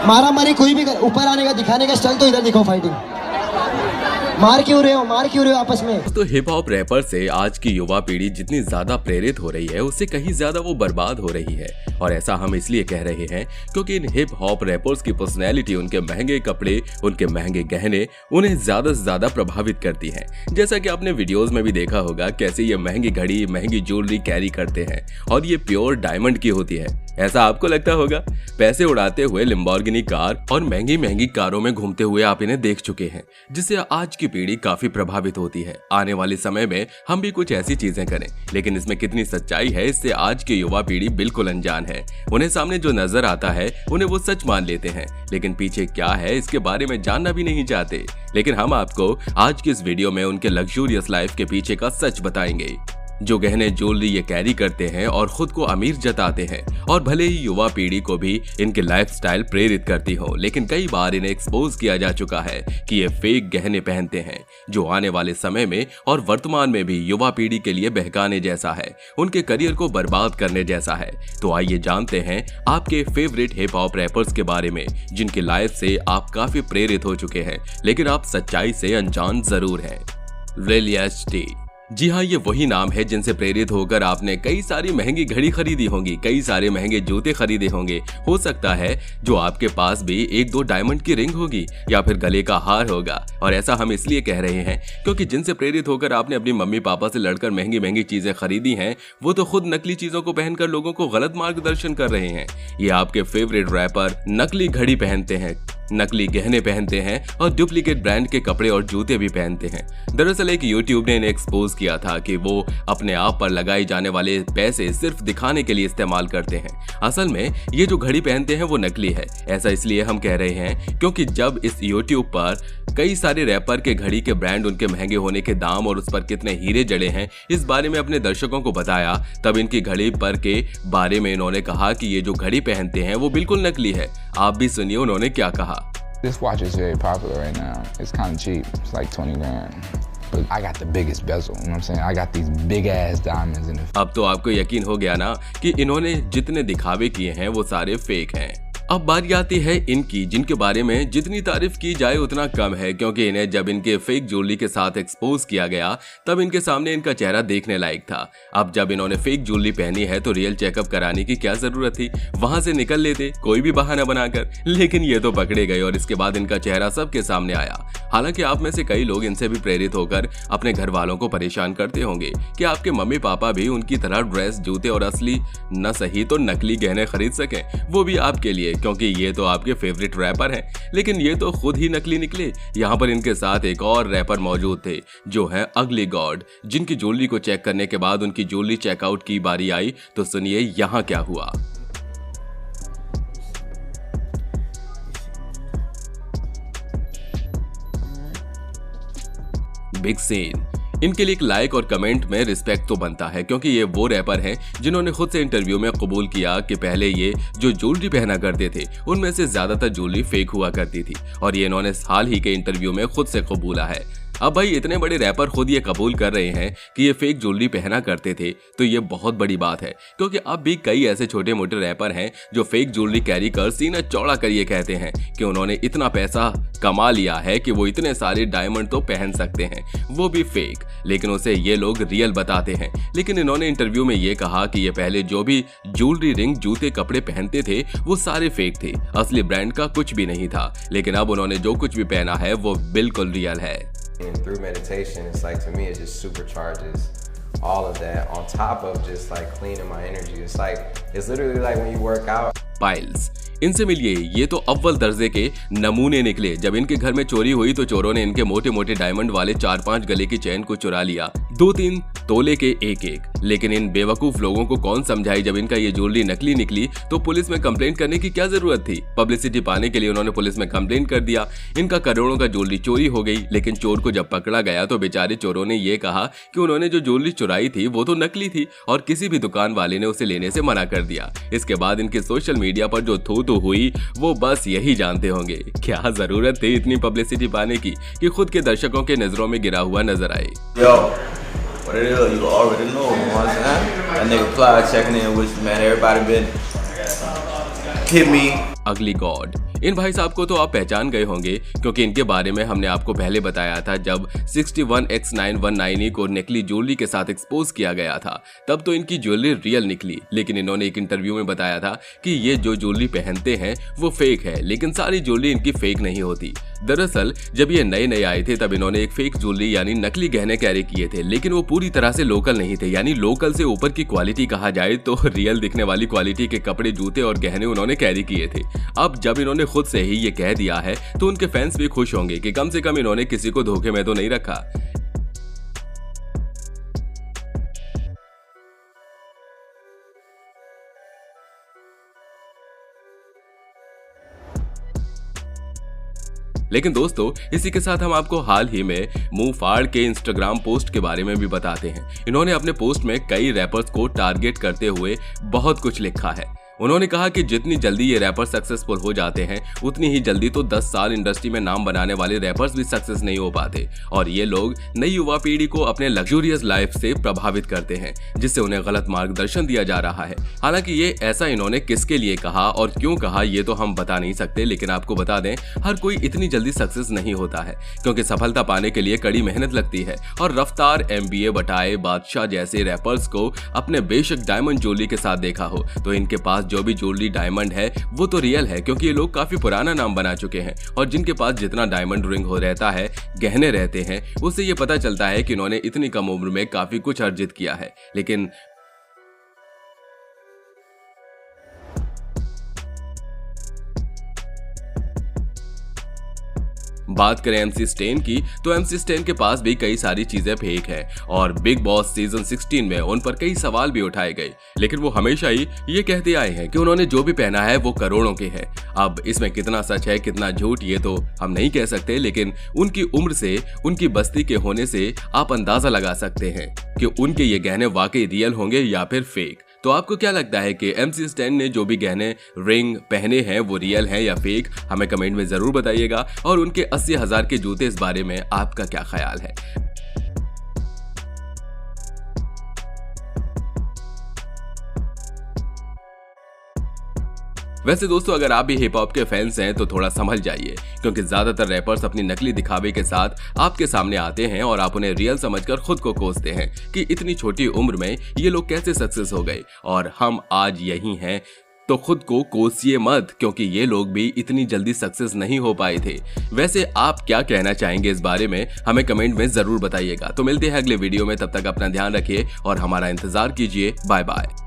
मारा मारी कोई भी ऊपर आने का दिखाने का स्टाइल तो इधर दिखाओ फाइटिंग। मार क्यों रहे हो आपस में। तो हिप हॉप रैपर से आज की युवा पीढ़ी जितनी ज्यादा प्रेरित हो रही है उससे कहीं ज्यादा वो बर्बाद हो रही है। और ऐसा हम इसलिए कह रहे हैं क्योंकि इन हिप हॉप रैपर्स की पर्सनैलिटी, उनके महंगे कपड़े, उनके महंगे गहने उन्हें ज्यादा से ज्यादा प्रभावित करती हैं। जैसा कि आपने वीडियोस में भी देखा होगा कैसे ये महंगी घड़ी, महंगी ज्वेलरी कैरी करते हैं और ये प्योर डायमंड की होती है। ऐसा आपको लगता होगा। पैसे उड़ाते हुए लैम्बोर्गिनी कार और महंगी महंगी कारों में घूमते हुए आप इन्हें देख चुके हैं, जिससे आज की पीढ़ी काफी प्रभावित होती है। आने वाले समय में हम भी कुछ ऐसी चीजें करें, लेकिन इसमें कितनी सच्चाई है इससे आज की युवा पीढ़ी बिल्कुल अनजान है। उन्हें सामने जो नजर आता है उन्हें वो सच मान लेते हैं, लेकिन पीछे क्या है इसके बारे में जानना भी नहीं चाहते। लेकिन हम आपको आज की इस वीडियो में उनके लग्जूरियस लाइफ के पीछे का सच बताएंगे। जो गहने ज्वेलरी ये कैरी करते हैं और खुद को अमीर जताते हैं, और भले ही युवा पीढ़ी को भी इनके लाइफस्टाइल प्रेरित करती हो, लेकिन कई बार इन्हें एक्सपोज किया जा चुका है कि ये फेक गहने पहनते हैं, जो आने वाले समय में और वर्तमान में भी युवा पीढ़ी के लिए बहकाने जैसा है, उनके करियर को बर्बाद करने जैसा है। तो आइए जानते हैं आपके फेवरेट हिप हॉप रैपर्स के बारे में, जिनकी लाइफ से आप काफी प्रेरित हो चुके हैं, लेकिन आप सच्चाई से अनजान जरूर हैं। रेलियस टी। जी हाँ, ये वही नाम है जिनसे प्रेरित होकर आपने कई सारी महंगी घड़ी खरीदी होंगी, कई सारे महंगे जूते खरीदे होंगे। हो सकता है जो आपके पास भी एक दो डायमंड की रिंग होगी या फिर गले का हार होगा। और ऐसा हम इसलिए कह रहे हैं क्योंकि जिनसे प्रेरित होकर आपने अपनी मम्मी पापा से लड़कर महंगी महंगी चीजें खरीदी हैं, वो तो खुद नकली चीजों को पहनकर लोगों को गलत मार्गदर्शन कर रहे हैं। ये आपके फेवरेट रैपर नकली घड़ी पहनते हैं, नकली गहने पहनते हैं और डुप्लीकेट ब्रांड के कपड़े और जूते भी पहनते हैं। दरअसल एक यूट्यूब ने इन्हें एक्सपोज किया था कि वो अपने आप पर लगाए जाने वाले पैसे सिर्फ दिखाने के लिए इस्तेमाल करते हैं। असल में ये जो घड़ी पहनते हैं वो नकली है। ऐसा इसलिए हम कह रहे हैं क्योंकि जब इस यूट्यूब पर कई सारे रैपर के घड़ी के ब्रांड, उनके महंगे होने के दाम और उस पर कितने हीरे जड़े हैं इस बारे में अपने दर्शकों को बताया, तब इनकी घड़ी पर के बारे में इन्होंने कहा कि ये जो घड़ी पहनते हैं वो बिल्कुल नकली है। आप भी सुनिए उन्होंने क्या कहा। This watch is very popular right now. It's kind of cheap. It's like 20 grand. But I got the biggest bezel, you know what I'm saying? I got these big ass diamonds in it. अब तो आपको यकीन हो गया ना कि इन्होंने जितने दिखावे किए हैं वो सारे फेक हैं। अब बारी आती है इनकी, जिनके बारे में जितनी तारीफ की जाए उतना कम है, क्योंकि इन्हें जब इनके फेक ज्वेलरी के साथ एक्सपोज किया गया तब इनके सामने इनका चेहरा देखने लायक था। अब जब इन्होंने फेक ज्वेलरी पहनी है तो रियल चेकअप कराने की क्या जरूरत थी, वहां से निकल लेते कोई भी बहाना बनाकर। लेकिन ये तो पकड़े गए और इसके बाद इनका चेहरा सबके सामने आया। हालांकि आप में से कई लोग इनसे भी प्रेरित होकर अपने घर वालों को परेशान करते होंगे कि आपके मम्मी पापा भी उनकी तरह ड्रेस, जूते और असली न सही तो नकली गहने खरीद सकें, वो भी आपके लिए, क्योंकि ये तो आपके फेवरेट रैपर हैं। लेकिन ये तो खुद ही नकली निकले। यहाँ पर इनके साथ एक और रैपर मौजूद थे जो है अगली गॉड, जिनकी ज्वेलरी को चेक करने के बाद उनकी ज्वेलरी चेकआउट की बारी आई तो सुनिए यहाँ क्या हुआ। Big scene. इनके लिए एक लाइक और कमेंट में रिस्पेक्ट तो बनता है, क्योंकि ये वो रैपर हैं जिन्होंने खुद से इंटरव्यू में कबूल किया कि पहले ये जो ज्वेलरी पहना करते थे उनमें से ज्यादातर ज्वेलरी फेक हुआ करती थी, और ये इन्होंने हाल ही के इंटरव्यू में खुद से कबूला है। अब भाई इतने बड़े रैपर खुद ये कबूल कर रहे हैं कि ये फेक ज्वेलरी पहना करते थे तो ये बहुत बड़ी बात है, क्योंकि अब भी कई ऐसे छोटे मोटे रैपर हैं जो फेक ज्वेलरी कैरी कर सीना चौड़ा कर ये कहते हैं कि उन्होंने इतना पैसा कमा लिया है कि वो इतने सारे डायमंड तो पहन सकते हैं, वो भी फेक, लेकिन उसे ये लोग रियल बताते हैं। लेकिन इन्होंने इंटरव्यू में ये कहा कि ये पहले जो भी ज्वेलरी, रिंग, जूते, कपड़े पहनते थे वो सारे फेक थे, असली ब्रांड का कुछ भी नहीं था। लेकिन अब उन्होंने जो कुछ भी पहना है वो बिल्कुल रियल है। And through meditation, it's like, to me, it just supercharges all of that on top of just like cleaning my energy. It's literally like when you work out. Piles. इनसे मिलिए, ये तो अव्वल दर्जे के नमूने निकले। जब इनके घर में चोरी हुई तो चोरों ने इनके मोटे मोटे डायमंड वाले 4-5 गले की चेन को चुरा लिया, 2-3 तोले के एक। लेकिन इन बेवकूफ लोगों को कौन समझाई, जब इनका ये ज्वेलरी नकली निकली तो पुलिस में कंप्लेंट करने की क्या जरूरत थी। पब्लिसिटी पाने के लिए उन्होंने पुलिस में कंप्लेंट कर दिया। इनका करोड़ों का ज्वेलरी चोरी हो गई, लेकिन चोर को जब पकड़ा गया तो बेचारे चोरों ने ये कहा कि उन्होंने जो ज्वेलरी चुराई थी वो तो नकली थी और किसी भी दुकान वाले ने उसे लेने से मना कर दिया। इसके बाद इनके सोशल मीडिया पर जो थू हुई वो बस यही जानते होंगे। क्या जरूरत थी इतनी पब्लिसिटी पाने की कि खुद के दर्शकों के नजरों में गिरा हुआ नजर आए। What it is, you already know, you know what I'm saying? That nigga Clyde checking in with you, man. Everybody been hit me. अगली गॉड। इन भाई साहब को तो आप पहचान गए होंगे क्योंकि इनके बारे में हमने आपको पहले बताया था जब 61X919E को नकली ज्वेलरी के साथ एक्सपोज किया गया था। तब तो इनकी ज्वेलरी रियल निकली, लेकिन इन्होंने एक इंटरव्यू में बताया था कि ये जो ज्वेलरी पहनते हैं वो फेक है, लेकिन सारी ज्वेलरी इनकी फेक नहीं होती। दरअसल जब ये नए आए थे तब इन्होंने एक फेक ज्वेलरी यानी नकली गहने कैरी किए थे, लेकिन वो पूरी तरह से लोकल नहीं थे, यानी लोकल से ऊपर की क्वालिटी कहा जाए तो रियल दिखने वाली क्वालिटी के कपड़े, जूते और गहने उन्होंने कैरी किए थे। अब जब इन्होंने खुद से ही ये कह दिया है तो उनके फैंस भी खुश होंगे कि कम से कम इन्होंने किसी को धोखे में तो नहीं रखा। लेकिन दोस्तों इसी के साथ हम आपको हाल ही में मुंह फाड़ के इंस्टाग्राम पोस्ट के बारे में भी बताते हैं। इन्होंने अपने पोस्ट में कई रैपर्स को टारगेट करते हुए बहुत कुछ लिखा है। उन्होंने कहा कि जितनी जल्दी ये रैपर सक्सेसफुल हो जाते हैं उतनी ही जल्दी तो 10 साल इंडस्ट्री में नाम बनाने वाले रैपर्स भी सक्सेस नहीं हो पाते, और ये लोग नई युवा पीढ़ी को अपने लग्जूरियस लाइफ से प्रभावित करते हैं, जिससे उन्हें गलत मार्गदर्शन दिया जा रहा है। हालांकि ये ऐसा इन्होंने किसके लिए कहा और क्यों कहा ये तो हम बता नहीं सकते, लेकिन आपको बता दें हर कोई इतनी जल्दी सक्सेस नहीं होता है, क्योंकि सफलता पाने के लिए कड़ी मेहनत लगती है। और रफ्तार, MBA, बटाए, बादशाह जैसे रैपर्स को अपने बेशक डायमंड ज्वेलरी के साथ देखा हो तो इनके पास जो भी ज्वेलरी डायमंड है वो तो रियल है, क्योंकि ये लोग काफी पुराना नाम बना चुके हैं और जिनके पास जितना डायमंड रिंग हो रहता है, गहने रहते हैं, उससे ये पता चलता है कि इन्होंने इतनी कम उम्र में काफी कुछ अर्जित किया है। लेकिन बात करें MC स्टेन की तो MC स्टेन के पास भी कई सारी चीजें फेक है और बिग बॉस सीजन 16 में उन पर कई सवाल भी उठाए गए, लेकिन वो हमेशा ही ये कहते आए हैं कि उन्होंने जो भी पहना है वो करोड़ों के है। अब इसमें कितना सच है कितना झूठ ये तो हम नहीं कह सकते, लेकिन उनकी उम्र से, उनकी बस्ती के होने से आप अंदाजा लगा सकते हैं कि उनके ये गहने वाकई रियल होंगे या फिर फेक। तो आपको क्या लगता है कि MC स्टेन ने जो भी गहने रिंग पहने हैं वो रियल हैं या फेक? हमें कमेंट में जरूर बताइएगा। और उनके 80,000 के जूते, इस बारे में आपका क्या ख्याल है? वैसे दोस्तों अगर आप भी हिप हॉप के फैंस हैं तो थोड़ा संभल जाइए, क्योंकि ज्यादातर रैपर्स अपनी नकली दिखावे के साथ आपके सामने आते हैं और आप उन्हें रियल समझकर खुद को कोसते हैं कि इतनी छोटी उम्र में ये लोग कैसे सक्सेस हो गए और हम आज यही हैं। तो खुद को कोसिए मत, क्योंकि ये लोग भी इतनी जल्दी सक्सेस नहीं हो पाए थे। वैसे आप क्या कहना चाहेंगे इस बारे में? हमें कमेंट में जरूर बताइएगा। तो मिलते हैं अगले वीडियो में, तब तक अपना ध्यान रखिए और हमारा इंतजार कीजिए। Bye bye.